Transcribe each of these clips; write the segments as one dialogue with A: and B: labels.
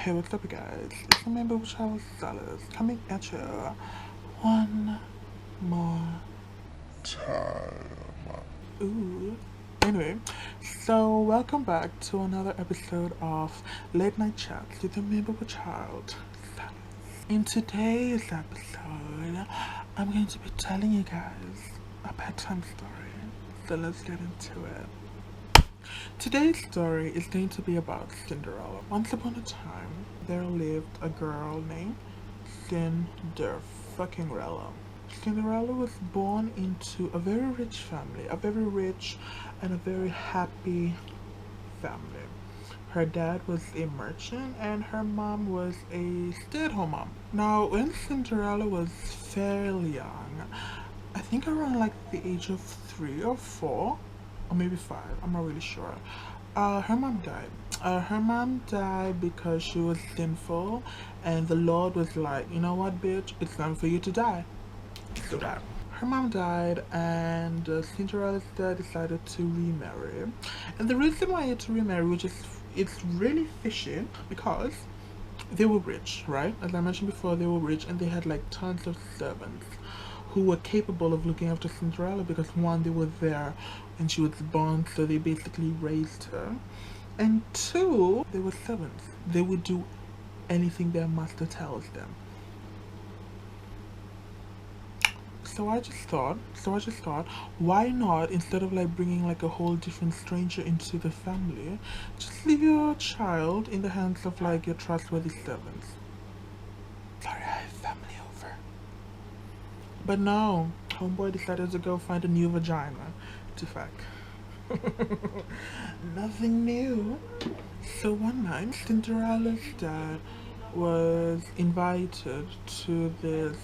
A: Hey, what's up, you guys? It's the member of Charles Sellers coming at you one more time. Ooh. Anyway, so welcome back to another episode of Late Night Chats with the member of Child Sellers. In today's episode, I'm going to be telling you guys a bedtime story. So let's get into it. Today's story is going to be about Cinderella. Once upon a time, there lived a girl named Cinderella. Cinderella was born into a very rich family, a very rich and a very happy family. Her dad was a merchant and her mom was a stay-at-home mom. Now, when Cinderella was fairly young, I think around like the age of 3 or 4, or maybe 5, I'm not really sure. Her mom died. Her mom died because she was sinful, and the Lord was like, you know what, bitch, it's time for you to die. So that. Her mom died, and Cinderella's dad decided to remarry. And the reason why he had to remarry, which is it's really fishy, because they were rich, right? As I mentioned before, they were rich, and they had like tons of servants who were capable of looking after Cinderella because one, they were there when she was born, so they basically raised her. And two, they were servants. They would do anything their master tells them. So I just thought, why not, instead of like bringing like a whole different stranger into the family, just leave your child in the hands of like your trustworthy servants. Sorry, I have family over. But no, homeboy decided to go find a new vagina to fuck. Nothing new. So one night, Cinderella's dad was invited to this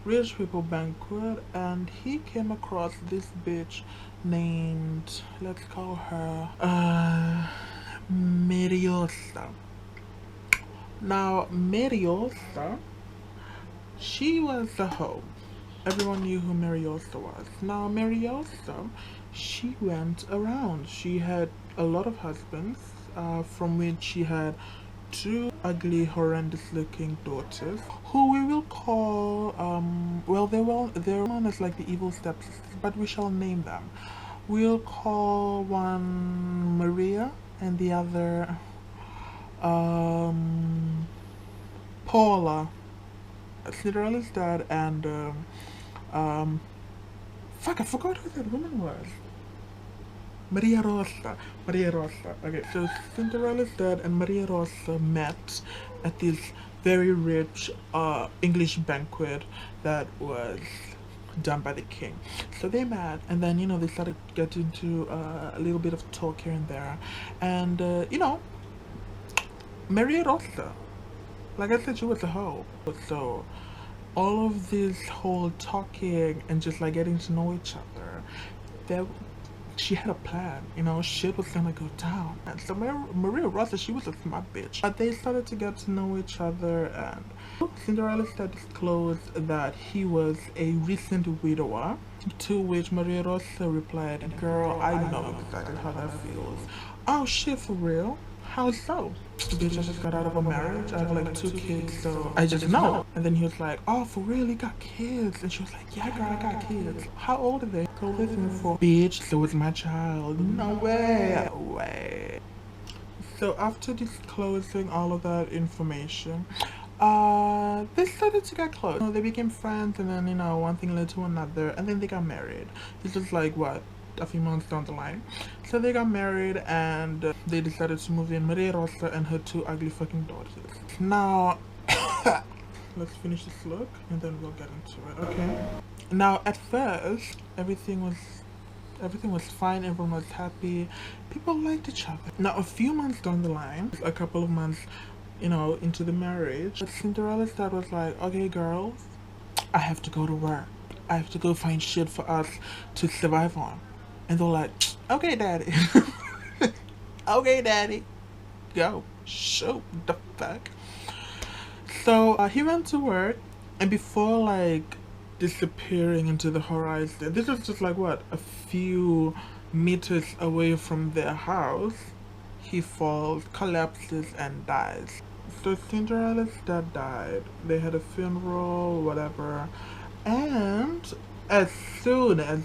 A: rich people banquet, and he came across this bitch named, let's call her, Meriosa. Now, Meriosa, she was a hoe. Everyone knew who Meriosa was. Now, Meriosa, she went around. She had a lot of husbands, from which she had 2 ugly, horrendous-looking daughters, who we will call, well, they're known as like the evil stepsisters, but we shall name them. We'll call one Maria and the other, Paula. Cinderella's dad and fuck, I forgot who that woman was. Maria Rosa. Maria Rosa. Okay, so Cinderella's dad and Maria Rosa met at this very rich English banquet that was done by the king. So they met, and then they started getting into a little bit of talk here and there, and Maria Rosa, like I said, she was a hoe. So all of this whole talking and just like getting to know each other, she had a plan, shit was gonna go down. And so Maria Rosa, she was a smart bitch. But they started to get to know each other, and Cinderella started to disclose that he was a recent widower, to which Maria Rosa replied, girl, I know exactly how that feels. Oh shit, for real? How so? Bitch, I just got out of a marriage. I have like 2 kids, so I just know. And then he was like, oh, for real? You got kids? And she was like, yeah, girl, I got kids. How old are they? So listen, for bitch, so it's my child. No way. No way. So after disclosing all of that information, they started to get close. They became friends, and then one thing led to another, and then they got married. This was like what, a few months down the line. So they got married, and they decided to move in, Maria Rosa and her 2 ugly fucking daughters. Now, let's finish this look, and then we'll get into it, okay? Now, at first, everything was fine, everyone was happy, people liked each other. Now, a few months down the line, a couple of months, into the marriage, Cinderella's dad was like, okay, girls, I have to go to work. I have to go find shit for us to survive on. And they're like, okay, daddy. Okay, daddy. Go. Show the fuck. So he went to work, and before like disappearing into the horizon, this was just like what, a few meters away from their house, he falls, collapses, and dies. So Cinderella's dad died. They had a funeral, whatever. And as soon as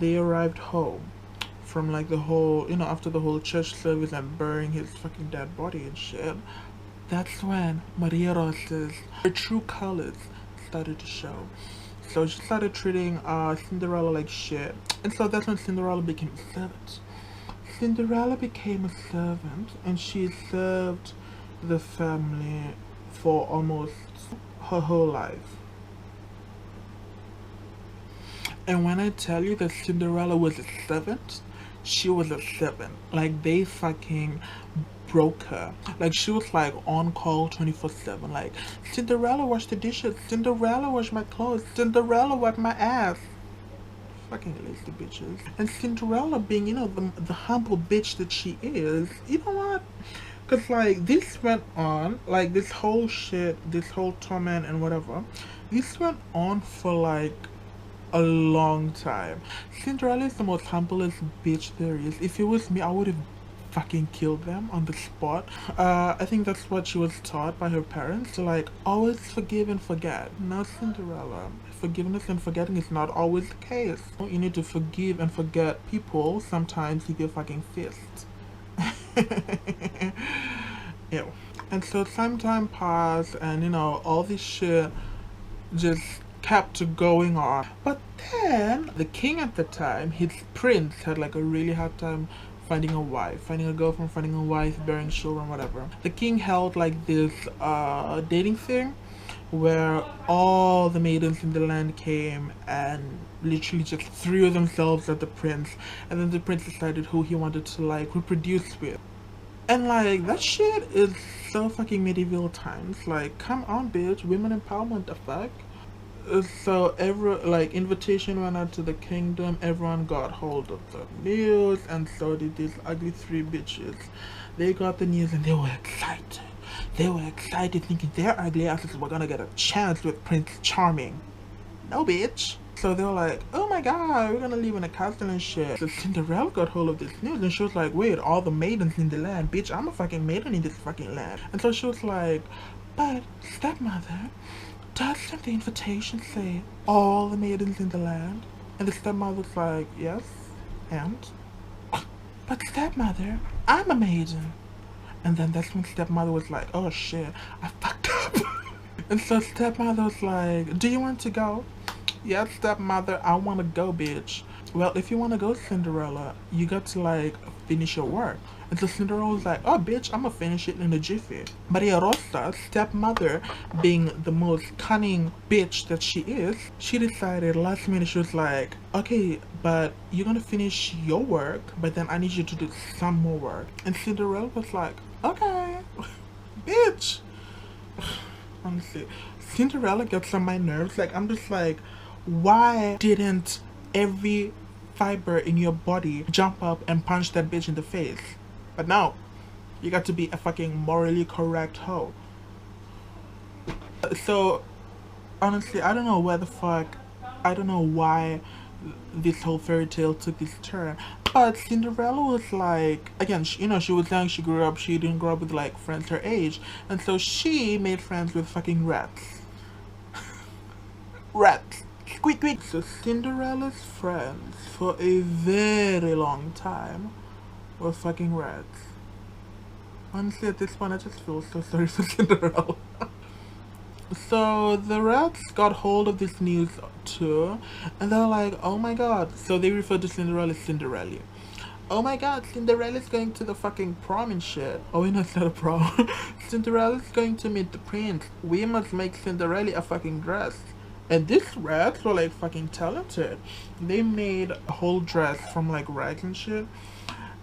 A: they arrived home from like the whole, after the whole church service and burying his fucking dead body and shit, that's when Maria Rosa's her true colors started to show. So she started treating Cinderella like shit. And so that's when Cinderella became a servant. Cinderella became a servant and she served the family for almost her whole life. And when I tell you that Cinderella was a servant, she was a servant. Like, they fucking broke her. Like, she was like on call 24/7. Like, Cinderella washed the dishes, Cinderella washed my clothes, Cinderella wiped my ass. Fucking lazy bitches. And Cinderella being, the humble bitch that she is, you know what? Because, like, this went on, like, this whole shit, this whole torment and whatever, this went on for, like, a long time. Cinderella is the most humblest bitch there is. If it was me, I would have fucking killed them on the spot. I think that's what she was taught by her parents, to like always forgive and forget. Now Cinderella, forgiveness and forgetting is not always the case. You need to forgive and forget people sometimes with your fucking fist. Ew. And so some time passed and all this shit just kept going on. But then the king at the time, his prince, had like a really hard time finding a wife, finding a girlfriend, finding a wife, bearing children, whatever. The king held like this dating thing where all the maidens in the land came and literally just threw themselves at the prince, and then the prince decided who he wanted to like reproduce with. And like, that shit is so fucking medieval times. Like, come on bitch, women empowerment, the fuck. So every like invitation went out to the kingdom, everyone got hold of the news, and so did these ugly three bitches. They got the news and they were excited. They were excited, thinking their ugly asses were gonna get a chance with Prince Charming. No bitch. So they were like, oh my god, we're gonna live in a castle and shit. So Cinderella got hold of this news and she was like, wait, all the maidens in the land, bitch, I'm a fucking maiden in this fucking land. And so she was like, but stepmother, doesn't the invitation say all the maidens in the land? And the stepmother's like, yes, and? But stepmother, I'm a maiden. And then that's when stepmother was like, oh shit, I fucked up. And so stepmother was like, do you want to go? Yes, stepmother, I want to go, bitch. Well, if you want to go, Cinderella, you got to like finish your work. And so Cinderella was like, oh bitch, I'm gonna finish it in a jiffy. Maria Rosa, stepmother, being the most cunning bitch that she is, she decided last minute, she was like, okay, but you're gonna finish your work, but then I need you to do some more work. And Cinderella was like, okay, bitch. Honestly, Cinderella gets on my nerves. Like, I'm just like, why didn't every fiber in your body jump up and punch that bitch in the face? But no, you got to be a fucking morally correct hoe. So, honestly, I don't know where the fuck, I don't know why this whole fairy tale took this turn. But Cinderella was like, again, she was young, she grew up, she didn't grow up with like friends her age. And so she made friends with fucking rats. Rats. Squeak, squeak. So Cinderella's friends for a very long time were fucking rats. Honestly, at this point, I just feel so sorry for Cinderella. So the rats got hold of this news too, and they're like, oh my god. So they refer to Cinderella as Cinderella. Oh my god, Cinderella's going to the fucking prom and shit. Oh wait, no, it's not a prom. Cinderella's going to meet the prince. We must make Cinderella a fucking dress. And these rats were like fucking talented. They made a whole dress from like rags and shit.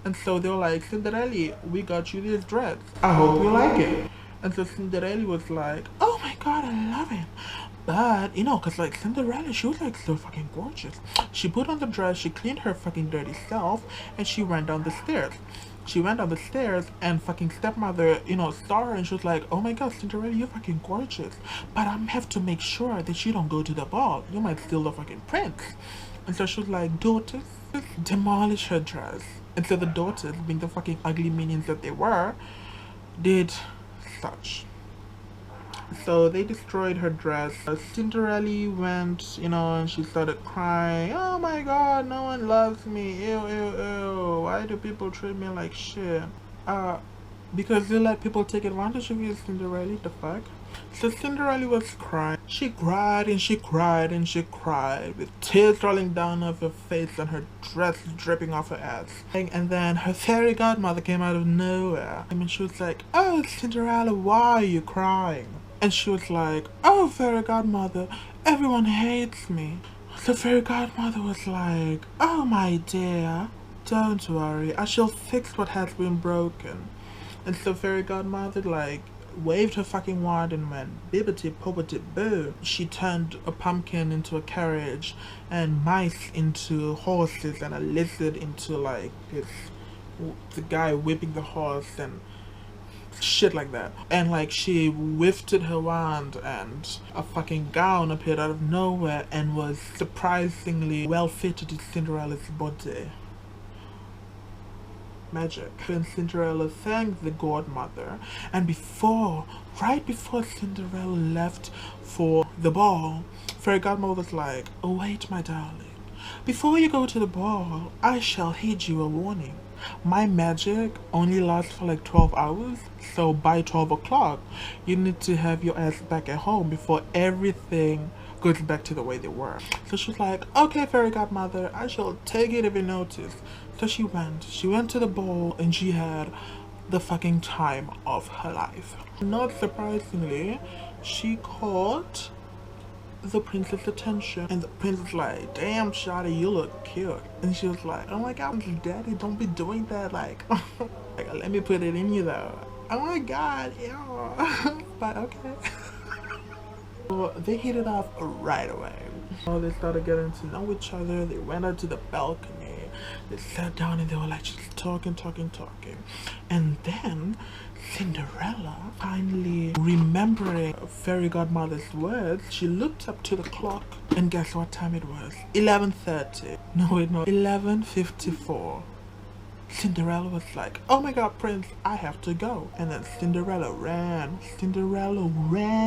A: And so they were like, Cinderella, we got you this dress. I hope you like it. And so Cinderella was like, oh my god, I love it. But, cause like Cinderella, she was like so fucking gorgeous. She put on the dress, she cleaned her fucking dirty self, and she went down the stairs. She went down the stairs and fucking stepmother, saw her and she was like, oh my god, Cinderella, you're fucking gorgeous. But I have to make sure that you don't go to the ball. You might steal the fucking prince. And so she was like, daughters, demolish her dress. And so the daughters, being the fucking ugly minions that they were, did such. So they destroyed her dress. Cinderella went, and she started crying. Oh my god, no one loves me. Ew, ew, ew. Why do people treat me like shit? Because they let people take advantage of you, Cinderella. The fuck? So Cinderella was crying. She cried and she cried and she cried with tears rolling down off her face and her dress dripping off her ass. And then her fairy godmother came out of nowhere. And she was like, "Oh, Cinderella, why are you crying?" And she was like, "Oh, fairy godmother, everyone hates me." The fairy godmother was like, "Oh, my dear, don't worry. I shall fix what has been broken." And so fairy godmother waved her fucking wand and went bibbity poppity boo. She turned a pumpkin into a carriage and mice into horses and a lizard into the guy whipping the horse and shit like that. And she lifted her wand and a fucking gown appeared out of nowhere and was surprisingly well fitted to Cinderella's body. Magic. And Cinderella thanked the godmother, and right before Cinderella left for the ball, fairy godmother was like, "Oh, wait, my darling, before you go to the ball, I shall heed you a warning. My magic only lasts for 12 hours, so by 12 o'clock, you need to have your ass back at home before everything goes back to the way they were." So she was like, "Okay, fairy godmother, I shall take it if you notice." So she went to the ball and she had the fucking time of her life. Not surprisingly, she caught the princess' attention and the prince was like, "Damn, shawty, you look cute." And she was like, "Oh my god, daddy, don't be doing that, let me put it in you though." Oh my god, yeah. But okay. So they hit it off right away. So they started getting to know each other. They went out to the balcony. They sat down and they were just talking. And then Cinderella, finally remembering fairy godmother's words, she looked up to the clock and guess what time it was? 11:30. No, wait, no, 11:54. Cinderella was like, "Oh my god, prince, I have to go." And then Cinderella ran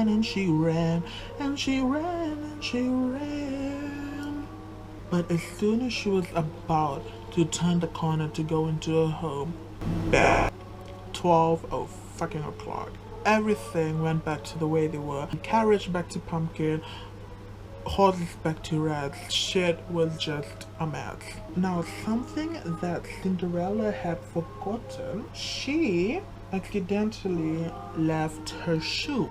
A: and she ran and she ran and she ran. But as soon as she was about to turn the corner to go into her home, bam, 12 fucking o'clock. Everything went back to the way they were. Carriage back to pumpkin, horses back to rats. Shit was just a mess. Now, something that Cinderella had forgotten, she accidentally left her shoe.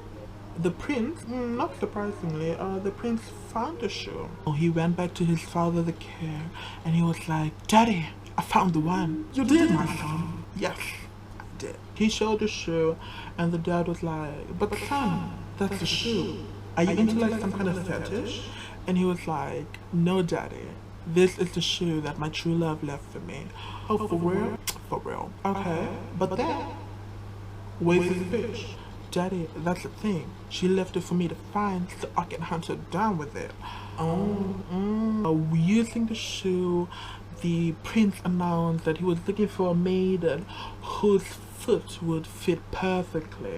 A: The prince, not surprisingly, the prince found the shoe. He went back to his father, the king, and he was like, "Daddy, I found the one." "You did, my son?" "Yes, I did." He showed the shoe, and the dad was like, "But son, that's the shoe. Are you into some kind of fetish?" And he was like, "No, daddy. This is the shoe that my true love left for me." "Oh, for real?" "For real." "Okay, but then, where's the fish?" "Daddy, that's the thing. She left it for me to find so I can hunt her down with it." Using the shoe, the prince announced that he was looking for a maiden whose foot would fit perfectly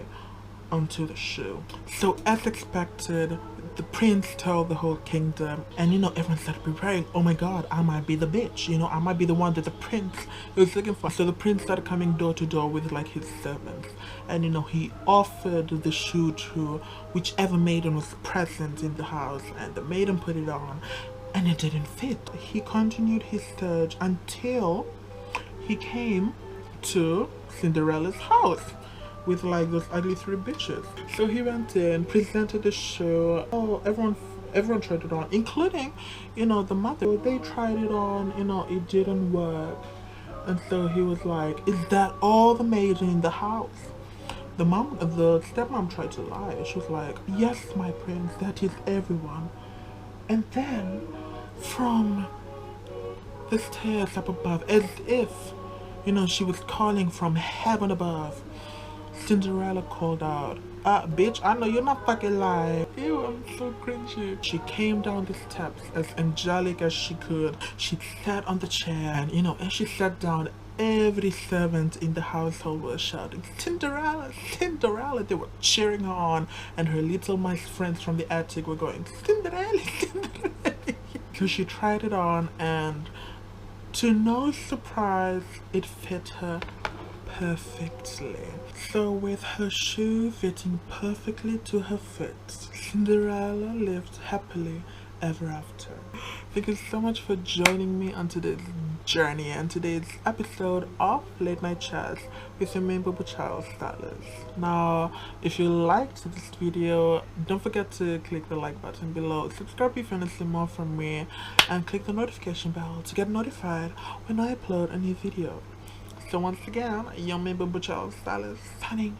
A: onto the shoe. So as expected, the prince told the whole kingdom, and everyone started preparing. "Oh my god, I might be the bitch, I might be the one that the prince is looking for." So the prince started coming door to door with his servants, and he offered the shoe to whichever maiden was present in the house, and the maiden put it on and it didn't fit. He continued his search until he came to Cinderella's house with those ugly three bitches. So he went in, presented the shoe. Oh, everyone tried it on, including, the mother. They tried it on, it didn't work. And so he was like, "Is that all the maids in the house?" The stepmom tried to lie. She was like, "Yes, my prince, that is everyone." And then, from the stairs up above, as if, she was calling from heaven above, Cinderella called out, "Bitch, I know you're not fucking lying." Ew, I'm so cringy. She came down the steps as angelic as she could. She sat on the chair and, as she sat down, Every servant in the household was shouting, Cinderella, Cinderella. They were cheering her on, and her little mice friends from the attic were going, Cinderella, Cinderella. So she tried it on, and to no surprise, it fit her perfectly. So with her shoe fitting perfectly to her foot, Cinderella lived happily ever after. Thank you so much for joining me on today's journey and today's episode of Late Night Chats with your main bubble child stylist. Now, if you liked this video, don't forget to click the like button below, subscribe if you want to see more from me, and click the notification bell to get notified when I upload a new video. So once again, your main bubble child stylist signing